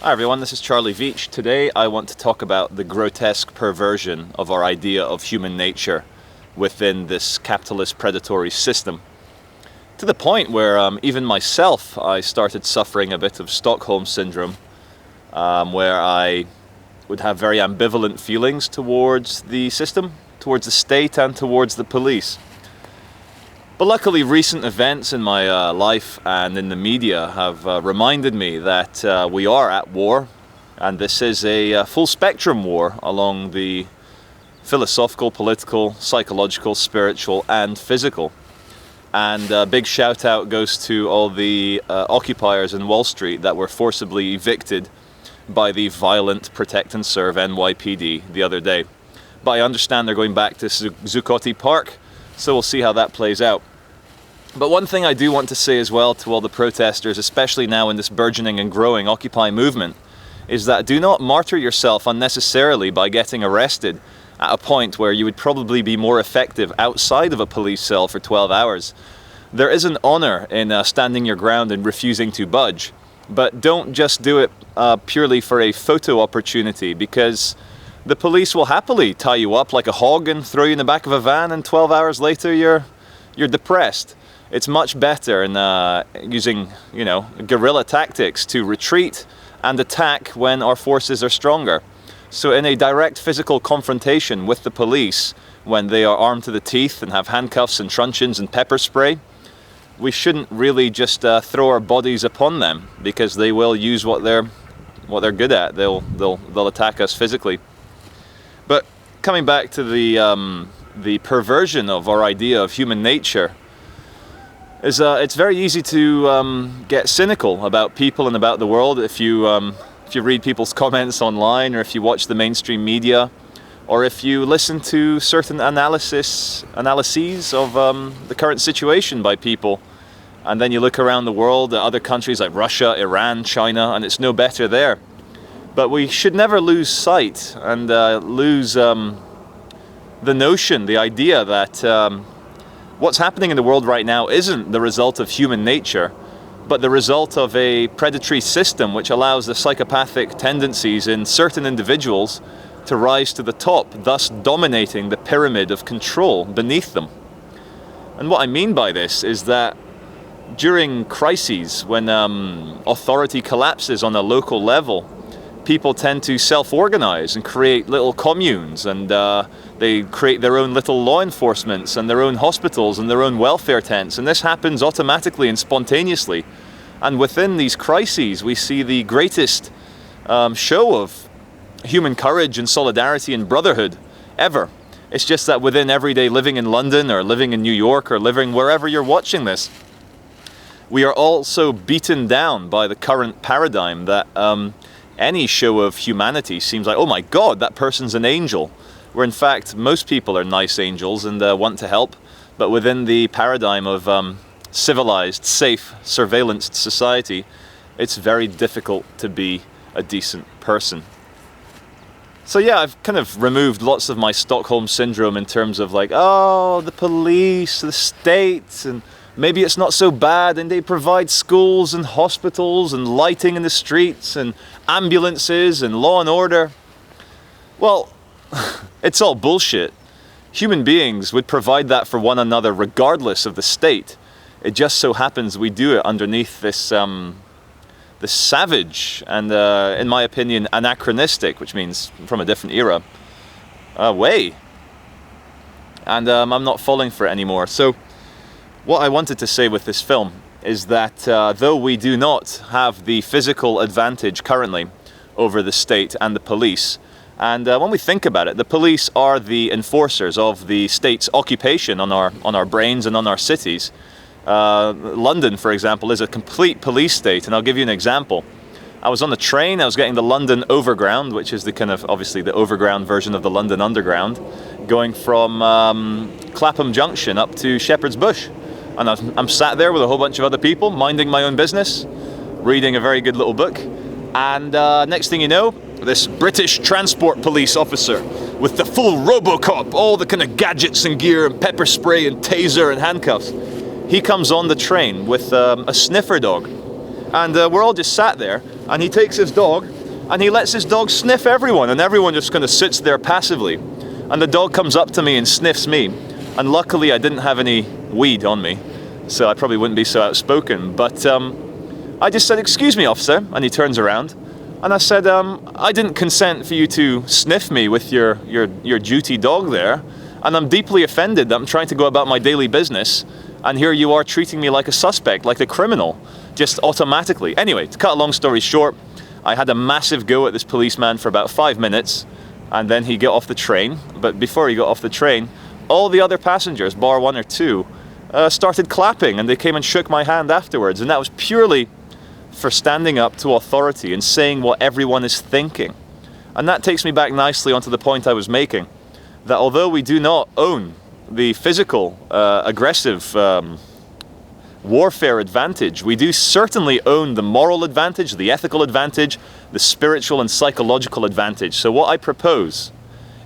Hi everyone, this is Charlie Veitch. Today I want to talk about the grotesque perversion of our idea of human nature within this capitalist predatory system. To the point where even myself, I started suffering a bit of Stockholm syndrome, where I would have very ambivalent feelings towards the system, towards the state and towards the police. But luckily, recent events in my life and in the media have reminded me that we are at war, and this is a full spectrum war along the philosophical, political, psychological, spiritual and physical. And a big shout out goes to all the occupiers in Wall Street that were forcibly evicted by the violent Protect and Serve NYPD the other day. But I understand they're going back to Zuccotti Park, so we'll see how that plays out. But one thing I do want to say as well to all the protesters, especially now in this burgeoning and growing Occupy movement, is that do not martyr yourself unnecessarily by getting arrested at a point where you would probably be more effective outside of a police cell for 12 hours. There is an honor in standing your ground and refusing to budge, but don't just do it purely for a photo opportunity, because the police will happily tie you up like a hog and throw you in the back of a van, and 12 hours later you're depressed. It's much better in using, guerrilla tactics to retreat and attack when our forces are stronger. So in a direct physical confrontation with the police, when they are armed to the teeth and have handcuffs and truncheons and pepper spray, we shouldn't really just throw our bodies upon them, because they will use what they're good at. They'll attack us physically. But coming back to the perversion of our idea of human nature, it's very easy to get cynical about people and about the world if you read people's comments online, or if you watch the mainstream media, or if you listen to certain analyses of the current situation by people, and then you look around the world at other countries like Russia, Iran, China, and it's no better there. But we should never lose sight and lose the notion, the idea that what's happening in the world right now isn't the result of human nature, but the result of a predatory system which allows the psychopathic tendencies in certain individuals to rise to the top, thus dominating the pyramid of control beneath them. And what I mean by this is that during crises, when authority collapses on a local level, people tend to self-organize and create little communes, and they create their own little law enforcements and their own hospitals and their own welfare tents, and this happens automatically and spontaneously. And within these crises, we see the greatest show of human courage and solidarity and brotherhood ever. It's just that within everyday living in London, or living in New York, or living wherever you're watching this, we are also beaten down by the current paradigm that any show of humanity seems like, oh my God, that person's an angel. Where in fact, most people are nice angels and want to help. But within the paradigm of civilized, safe, surveillanced society, it's very difficult to be a decent person. So yeah, I've kind of removed lots of my Stockholm syndrome in terms of like, oh, the police, the state, and maybe it's not so bad, and they provide schools and hospitals and lighting in the streets and ambulances and law and order. Well, it's all bullshit. Human beings would provide that for one another regardless of the state. It just so happens we do it underneath this savage and, in my opinion, anachronistic, which means from a different era, way. And I'm not falling for it anymore. So what I wanted to say with this film is that though we do not have the physical advantage currently over the state and the police, and when we think about it, the police are the enforcers of the state's occupation on our brains and on our cities. London, for example, is a complete police state, and I'll give you an example. I was on the train, I was getting the London Overground, which is the kind of, obviously, the overground version of the London Underground, going from Clapham Junction up to Shepherd's Bush. And I'm sat there with a whole bunch of other people, minding my own business, reading a very good little book, and next thing you know, this British transport police officer with the full Robocop, all the kind of gadgets and gear and pepper spray and taser and handcuffs, he comes on the train with a sniffer dog. And we're all just sat there, and he takes his dog, and he lets his dog sniff everyone, and everyone just kind of sits there passively. And the dog comes up to me and sniffs me. And luckily I didn't have any weed on me, so I probably wouldn't be so outspoken. But I just said, "Excuse me, officer," and he turns around. And I said, "I didn't consent for you to sniff me with your duty dog there. And I'm deeply offended that I'm trying to go about my daily business, and here you are treating me like a suspect, like a criminal, just automatically." Anyway, to cut a long story short, I had a massive go at this policeman for about 5 minutes, and then he got off the train. But before he got off the train, all the other passengers, bar one or two, started clapping, and they came and shook my hand afterwards. And that was purely for standing up to authority and saying what everyone is thinking. And that takes me back nicely onto the point I was making, that although we do not own the physical, aggressive warfare advantage, we do certainly own the moral advantage, the ethical advantage, the spiritual and psychological advantage. So what I propose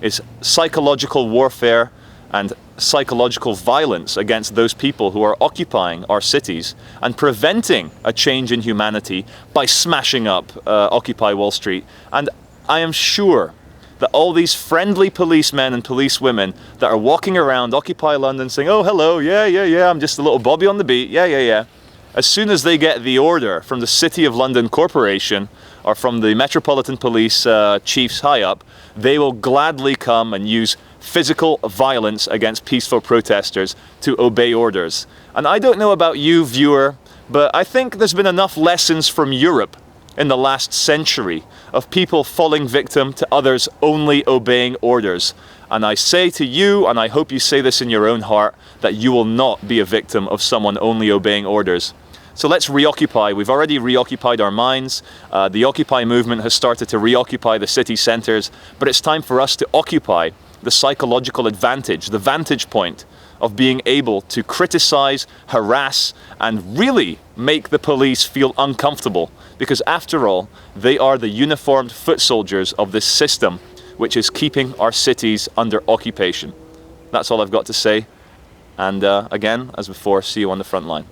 is psychological warfare and psychological violence against those people who are occupying our cities and preventing a change in humanity by smashing up Occupy Wall Street. And I am sure that all these friendly policemen and policewomen that are walking around Occupy London saying, "Oh, hello, yeah, I'm just a little Bobby on the beat, yeah. As soon as they get the order from the City of London Corporation or from the Metropolitan Police chiefs high up, they will gladly come and use physical violence against peaceful protesters to obey orders." And I don't know about you, viewer, but I think there's been enough lessons from Europe in the last century of people falling victim to others only obeying orders. And I say to you, and I hope you say this in your own heart, that you will not be a victim of someone only obeying orders. So let's reoccupy. We've already reoccupied our minds. The Occupy movement has started to reoccupy the city centres, but it's time for us to occupy the psychological advantage, the vantage point of being able to criticize, harass, and really make the police feel uncomfortable. Because after all, they are the uniformed foot soldiers of this system, which is keeping our cities under occupation. That's all I've got to say. And again, as before, see you on the front line.